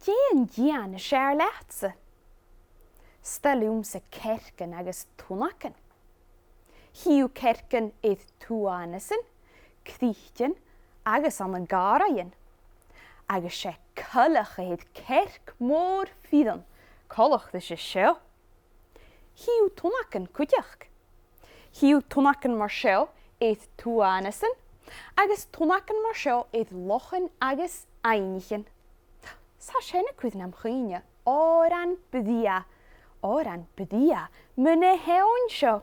Déan sé leatsa. Stalúm sa cercan agus túnachan. Hiú cercan iad túanasan, críochtan agus an gáraíon. Agus sé colacha iad cerc mór fidan, colachta sé seo. Hiú túnachan cuideach. Hiú túnachan mar seo iad túanasan, agus túnachan mar seo iad lochan agus ainichan. Sa séna cuidan am chuine, óran bedia, muna heon seo.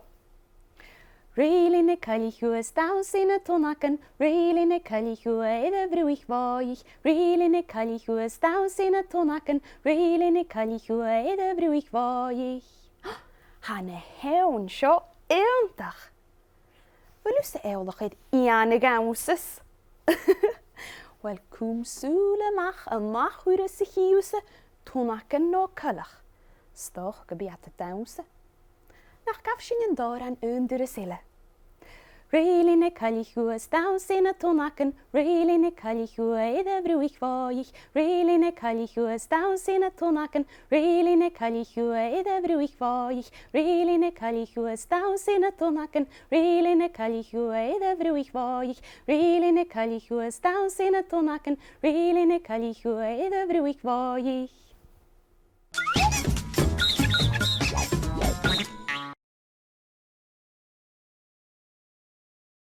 Réili na cailliú is down sína túnachan, réili na cailliú iad a bhrúich bháich, réili na cailliú is down sína túnachan, réili na cailliú iad a bhrúich bháich. Ha na heon seo éantach. Bhfuil sa éolach iad ianna gawsas. Wel, cúmsúlamach amach uair sa hiúsa túnachan nó colach. Stoch go beata dawsa. Nach gaf sin an dóran undur is ille. Réili na cailliú is down sína túnachan, réili na cailliú iad a bhrúich bháich, réili na cailliú is down sína túnachan, réili na cailliú iad a bhrúich bháich, réili na cailliú is down sína túnachan, réili na cailliú iad a bhrúich bháich, réili na cailliú is down sína túnachan, réili na cailliú iad a bhrúich bháich.